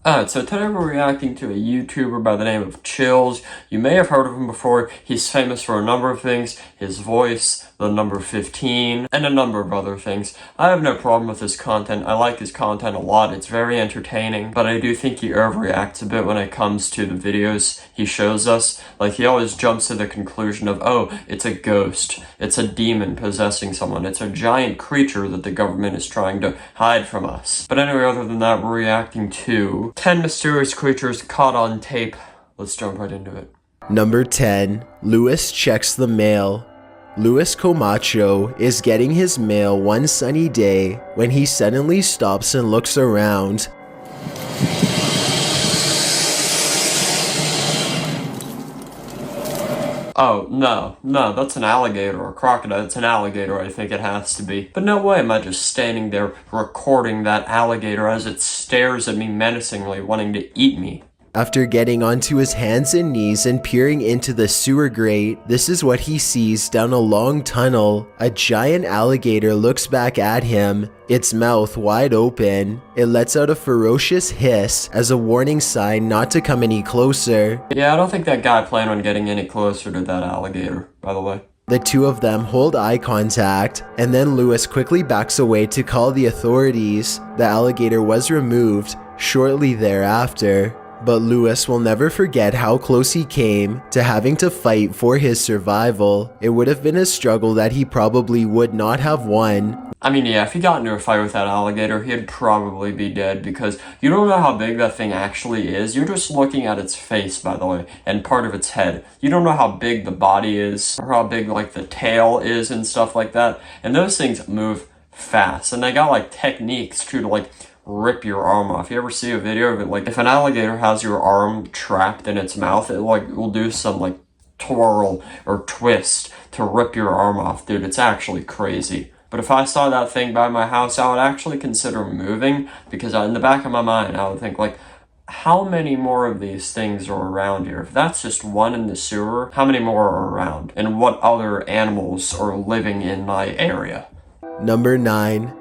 Alright, so today we're reacting to a YouTuber by the name of Chills. You may have heard of him before. He's famous for a number of things. His voice, the number 15, and a number of other things. I have no problem with his content. I like his content a lot. It's very entertaining, but I do think he overreacts a bit when it comes to the videos he shows us. Like, he always jumps to the conclusion of, oh, it's a ghost. It's a demon possessing someone. It's a giant creature that the government is trying to hide from us. But anyway, other than that, we're reacting to 10 mysterious creatures caught on tape. Let's jump right into it. Number 10. Luis checks the mail. Luis Camacho is getting his mail one sunny day when he suddenly stops and looks around. Oh, no, that's an alligator or crocodile. It's an alligator, I think it has to be. But no way am I just standing there recording that alligator as it stares at me menacingly, wanting to eat me. After getting onto his hands and knees and peering into the sewer grate, this is what he sees down a long tunnel. A giant alligator looks back at him, its mouth wide open. It lets out a ferocious hiss as a warning sign not to come any closer. Yeah, I don't think that guy planned on getting any closer to that alligator, by the way. The two of them hold eye contact, and then Luis quickly backs away to call the authorities. The alligator was removed shortly thereafter. But Luis will never forget how close he came to having to fight for his survival. It would have been a struggle that he probably would not have won. I mean, yeah, if he got into a fight with that alligator, he'd probably be dead because you don't know how big that thing actually is. You're just looking at its face, by the way, and part of its head. You don't know how big the body is or how big, like, the tail is and stuff like that. And those things move fast. And they got, like, techniques, too, to, like, rip your arm off. You ever see a video of it? Like, if an alligator has your arm trapped in its mouth, it like will do some like twirl or twist to rip your arm off. Dude, it's actually crazy. But if I saw that thing by my house, I would actually consider moving because in the back of my mind, I would think like, how many more of these things are around here? If that's just one in the sewer, how many more are around? And what other animals are living in my area? Number 9.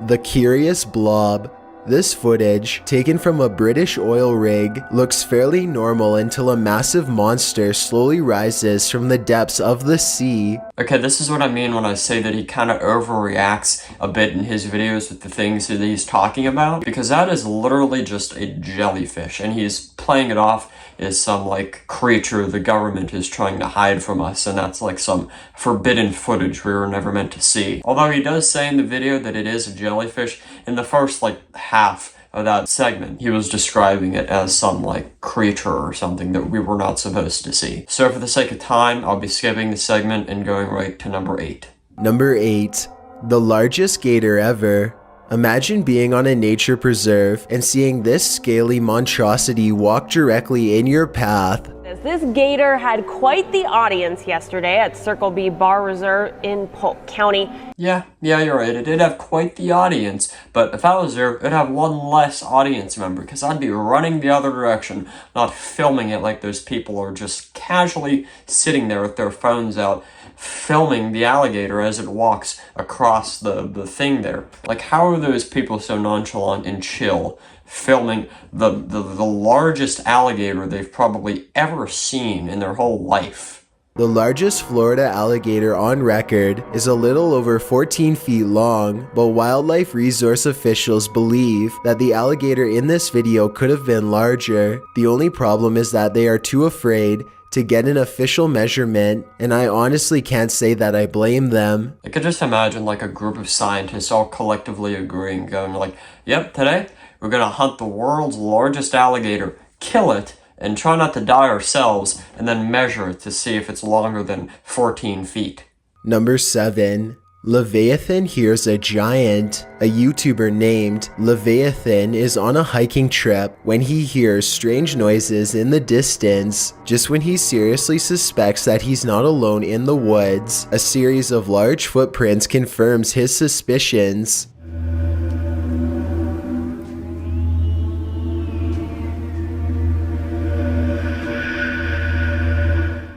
The Curious Blob. This footage, taken from a British oil rig, looks fairly normal until a massive monster slowly rises from the depths of the sea. Okay, this is what I mean when I say that he kind of overreacts a bit in his videos with the things that he's talking about, because that is literally just a jellyfish, and he's playing it off as some, like, creature the government is trying to hide from us, and that's, like, some forbidden footage we were never meant to see. Although he does say in the video that it is a jellyfish, in the first, like, half of that segment, he was describing it as some, like, creature or something that we were not supposed to see. So for the sake of time, I'll be skipping the segment and going right to number 8. Number 8. The largest gator ever. Imagine being on a nature preserve and seeing this scaly monstrosity walk directly in your path. This gator had quite the audience yesterday at Circle B Bar Reserve in Polk County. Yeah, you're right. It did have quite the audience, but if I was there, it'd have one less audience member because I'd be running the other direction, not filming it like those people are just casually sitting there with their phones out, filming the alligator as it walks across the thing there. Like, how are those people so nonchalant and chill, filming the largest alligator they've probably ever seen in their whole life? The largest Florida alligator on record is a little over 14 feet long, but wildlife resource officials believe that the alligator in this video could have been larger. The only problem is that they are too afraid to get an official measurement, and I honestly can't say that I blame them. I could just imagine like a group of scientists all collectively agreeing, going like, yep, today we're gonna hunt the world's largest alligator, kill it, and try not to die ourselves, and then measure it to see if it's longer than 14 feet. Number 7. Leviathan Hears a Giant. A YouTuber named Leviathan is on a hiking trip when he hears strange noises in the distance. Just when he seriously suspects that he's not alone in the woods, a series of large footprints confirms his suspicions.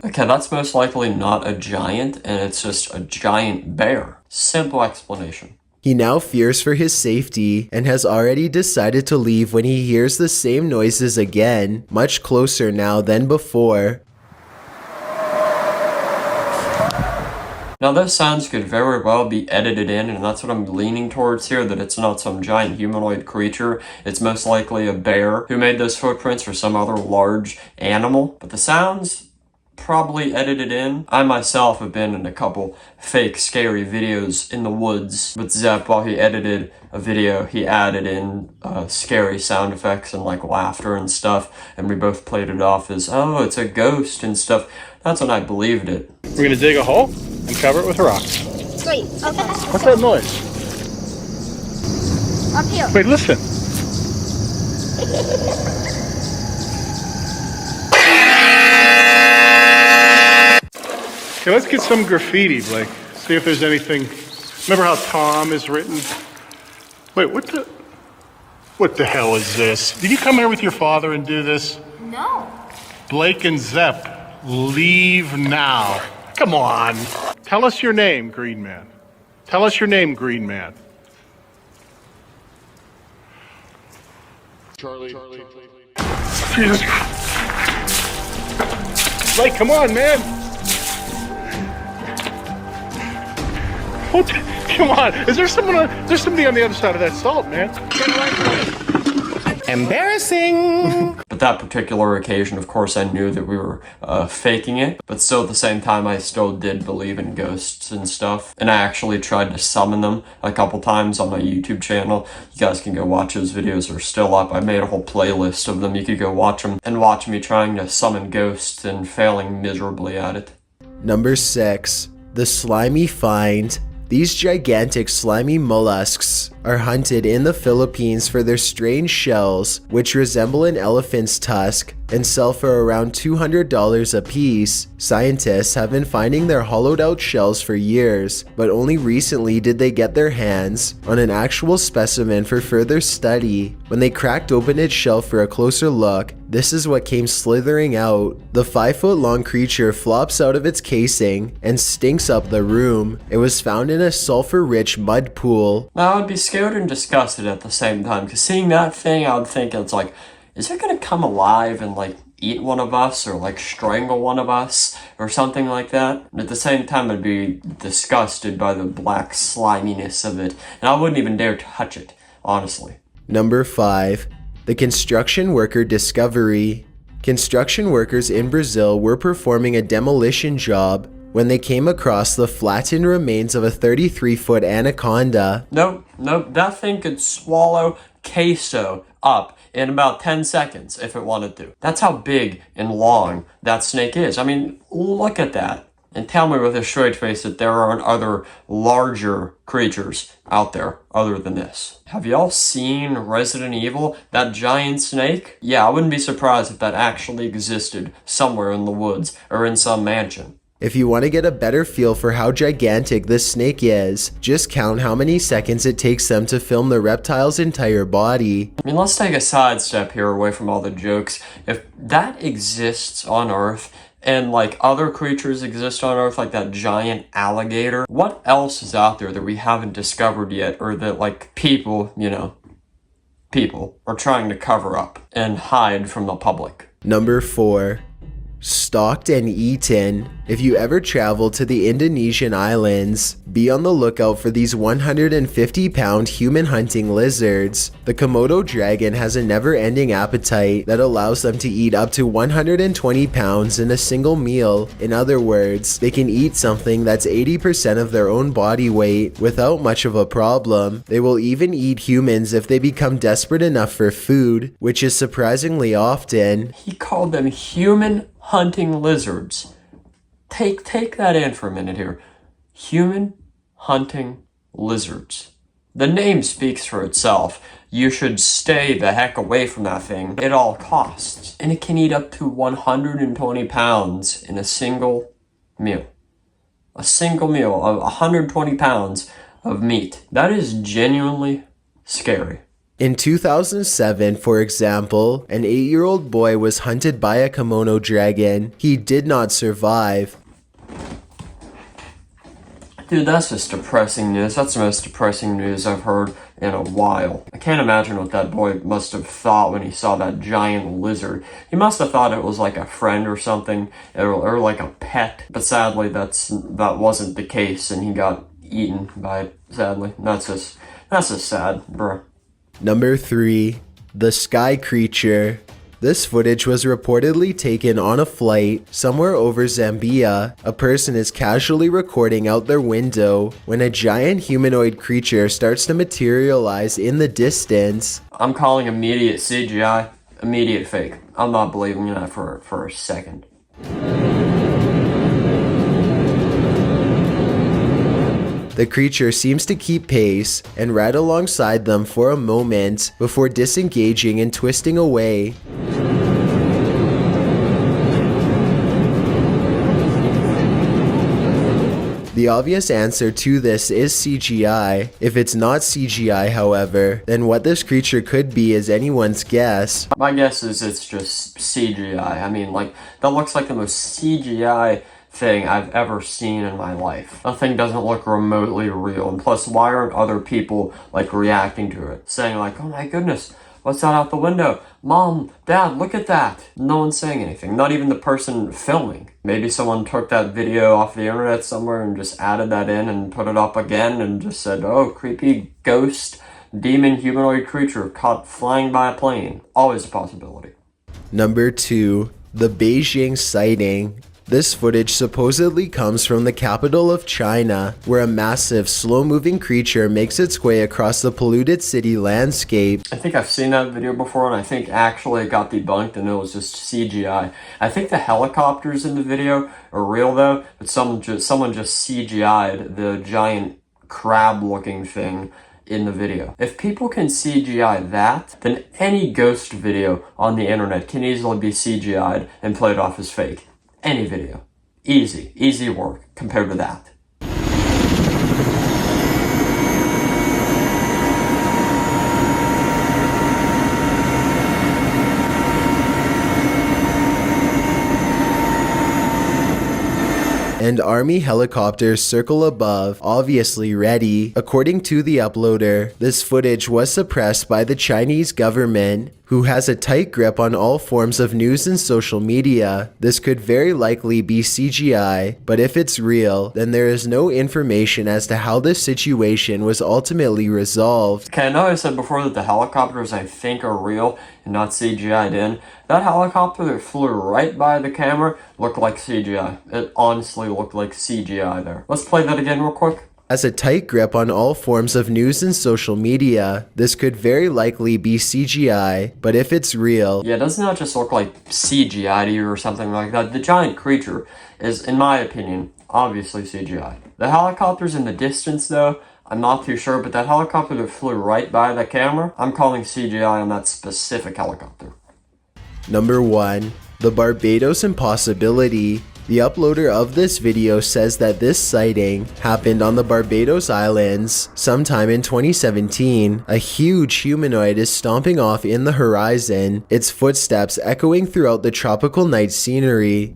Okay, that's most likely not a giant, and it's just a giant bear. Simple explanation. He now fears for his safety and has already decided to leave when he hears the same noises again, much closer now than before. Now those sounds could very well be edited in, and that's what I'm leaning towards here, that it's not some giant humanoid creature. It's most likely a bear who made those footprints or some other large animal. But the sounds, probably edited in. I myself have been in a couple fake scary videos in the woods with Zepp. While he edited a video, he added in scary sound effects and like laughter and stuff, and we both played it off as, oh, it's a ghost and stuff. That's when I believed it. We're gonna dig a hole and cover it with rocks. Great. Okay. What's that noise? Up here. Wait, listen. Okay, let's get some graffiti, Blake. See if there's anything. Remember how Tom is written? Wait, what the hell is this? Did you come here with your father and do this? No. Blake and Zepp, leave now. Come on. Tell us your name, Green Man. Tell us your name, Green Man. Charlie. Jesus Christ. Blake, come on, man. What? Come on. Is there someone? There's somebody on the other side of that salt, man. Embarrassing. But that particular occasion, of course, I knew that we were faking it, but still at the same time, I still did believe in ghosts and stuff. And I actually tried to summon them a couple times on my YouTube channel. You guys can go watch those videos, they're still up. I made a whole playlist of them. You could go watch them and watch me trying to summon ghosts and failing miserably at it. Number 6. The slimy find. These gigantic slimy mollusks are hunted in the Philippines for their strange shells, which resemble an elephant's tusk and sell for around $200 a piece. Scientists have been finding their hollowed out shells for years, but only recently did they get their hands on an actual specimen for further study. When they cracked open its shell for a closer look, this is what came slithering out. The 5-foot-long creature flops out of its casing and stinks up the room. It was found in a sulfur-rich mud pool. Now, I would be scared and disgusted at the same time, because seeing that thing, I would think it's like, is it gonna come alive and like eat one of us or like strangle one of us or something like that? And at the same time, I'd be disgusted by the black sliminess of it, and I wouldn't even dare touch it, honestly. Number 5. The construction worker discovery. Construction workers in Brazil were performing a demolition job when they came across the flattened remains of a 33-foot anaconda. Nope, that thing could swallow queso up in about 10 seconds if it wanted to. That's how big and long that snake is. I mean, look at that. And tell me with a straight face that there aren't other larger creatures out there other than this. Have y'all seen Resident Evil? That giant snake? Yeah, I wouldn't be surprised if that actually existed somewhere in the woods or in some mansion. If you want to get a better feel for how gigantic this snake is, just count how many seconds it takes them to film the reptile's entire body. I mean, let's take a sidestep here away from all the jokes. If that exists on Earth, and like other creatures exist on Earth, like that giant alligator, what else is out there that we haven't discovered yet, or that like people are trying to cover up and hide from the public? Number 4. Stalked and eaten. If you ever travel to the Indonesian islands, be on the lookout for these 150-pound human-hunting lizards. The Komodo dragon has a never-ending appetite that allows them to eat up to 120 pounds in a single meal. In other words, they can eat something that's 80% of their own body weight without much of a problem. They will even eat humans if they become desperate enough for food, which is surprisingly often. He called them human hunting lizards. Take that in for a minute here. Human hunting lizards. The name speaks for itself. You should stay the heck away from that thing at all costs. And it can eat up to 120 pounds in a single meal. A single meal of 120 pounds of meat. That is genuinely scary. In 2007, for example, an 8-year-old boy was hunted by a Komodo dragon. He did not survive. Dude, that's just depressing news. That's the most depressing news I've heard in a while. I can't imagine what that boy must have thought when he saw that giant lizard. He must have thought it was like a friend or something, or like a pet. But sadly, that wasn't the case, and he got eaten by it, sadly. That's just sad, bruh. Number 3. The Sky Creature. This footage was reportedly taken on a flight somewhere over Zambia. A person is casually recording out their window when a giant humanoid creature starts to materialize in the distance. I'm calling immediate CGI, immediate fake. I'm not believing in that for a second. The creature seems to keep pace and ride alongside them for a moment before disengaging and twisting away. The obvious answer to this is CGI. If it's not CGI, however, then what this creature could be is anyone's guess. My guess is it's just CGI. I mean, like, that looks like the most CGI thing I've ever seen in my life. That thing doesn't look remotely real, and plus, why aren't other people, like, reacting to it? Saying, like, oh my goodness, what's that out the window? Mom, Dad, look at that. No one's saying anything, not even the person filming. Maybe someone took that video off the internet somewhere and just added that in and put it up again and just said, oh, creepy ghost, demon, humanoid creature caught flying by a plane. Always a possibility. Number 2. The Beijing Sighting. This footage supposedly comes from the capital of China, where a massive, slow-moving creature makes its way across the polluted city landscape. I think I've seen that video before, and I think actually it got debunked and it was just CGI. I think the helicopters in the video are real though, but someone just CGI'd the giant crab-looking thing in the video. If people can CGI that, then any ghost video on the internet can easily be CGI'd and played off as fake. Any video. Easy work compared to that. And army helicopters circle above, obviously ready. According to the uploader, this footage was suppressed by the Chinese government, who has a tight grip on all forms of news and social media. This could very likely be CGI, but if it's real, then there is no information as to how this situation was ultimately resolved. Okay, I know I said before that the helicopters I think are real and not CGI'd in. That helicopter that flew right by the camera looked like CGI. It honestly looked like CGI there. Let's play that again real quick. Has a tight grip on all forms of news and social media. This could very likely be CGI, but if it's real... Yeah, doesn't that just look like CGI to you or something like that? The giant creature is, in my opinion, obviously CGI. The helicopters in the distance though, I'm not too sure, but that helicopter that flew right by the camera, I'm calling CGI on that specific helicopter. Number 1. The Barbados Impossibility. The uploader of this video says that this sighting happened on the Barbados Islands sometime in 2017. A huge humanoid is stomping off in the horizon, its footsteps echoing throughout the tropical night scenery.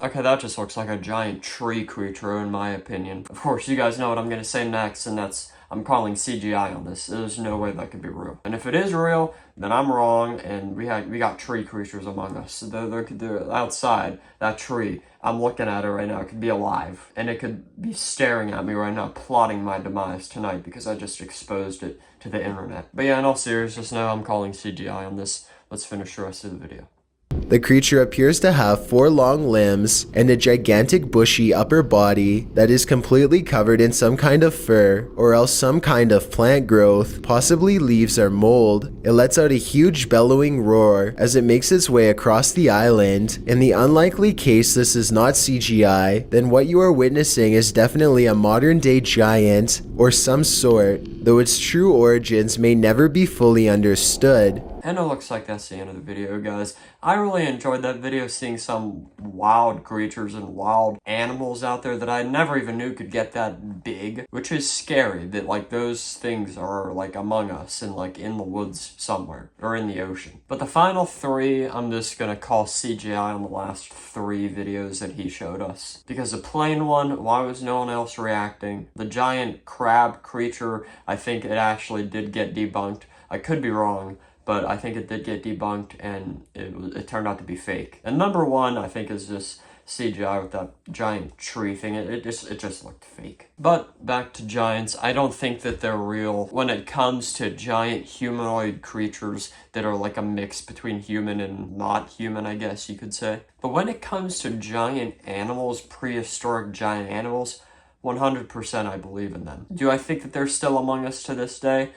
Okay, that just looks like a giant tree creature in my opinion. Of course, you guys know what I'm gonna say next, and that's I'm calling CGI on this. There's no way that could be real. And if it is real, then I'm wrong, and we got tree creatures among us. They're outside that tree. I'm looking at it right now. It could be alive, and it could be staring at me right now, plotting my demise tonight because I just exposed it to the internet. But yeah, in all seriousness, now I'm calling CGI on this. Let's finish the rest of the video. The creature appears to have 4 long limbs and a gigantic bushy upper body that is completely covered in some kind of fur or else some kind of plant growth, possibly leaves or mold. It lets out a huge bellowing roar as it makes its way across the island. In the unlikely case this is not CGI, then what you are witnessing is definitely a modern day giant or some sort, though its true origins may never be fully understood. And it looks like that's the end of the video, guys. I really enjoyed that video, seeing some wild creatures and wild animals out there that I never even knew could get that big, which is scary that like those things are like among us and like in the woods somewhere or in the ocean. But the final three, I'm just gonna call CGI on the last three videos that he showed us. Because the plane one, why was no one else reacting? The giant crab creature, I think it actually did get debunked. I could be wrong, but I think it did get debunked and it turned out to be fake. And number one, I think, is just CGI with that giant tree thing. It just looked fake. But back to giants, I don't think that they're real when it comes to giant humanoid creatures that are like a mix between human and not human, I guess you could say. But when it comes to giant animals, prehistoric giant animals, 100% I believe in them. Do I think that they're still among us to this day?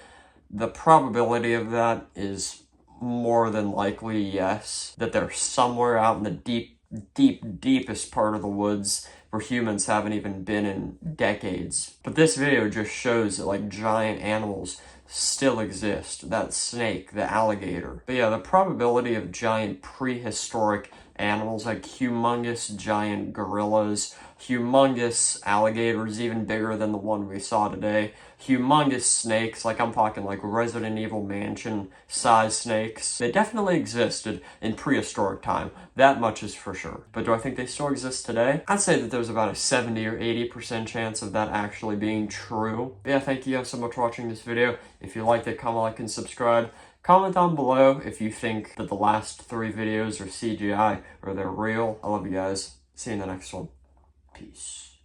The probability of that is more than likely yes, that they're somewhere out in the deepest part of the woods where humans haven't even been in decades. But this video just shows that like giant animals still exist. That snake, the alligator. But yeah, the probability of giant prehistoric animals like humongous giant gorillas, humongous alligators even bigger than the one we saw today, humongous snakes, like I'm talking like Resident Evil Mansion size snakes. They definitely existed in prehistoric time. That much is for sure. But do I think they still exist today? I'd say that there's about a 70 or 80% chance of that actually being true. But yeah, thank you guys so much for watching this video. If you liked it, comment, like, and subscribe. Comment down below if you think that the last three videos are CGI or they're real. I love you guys. See you in the next one. Peace.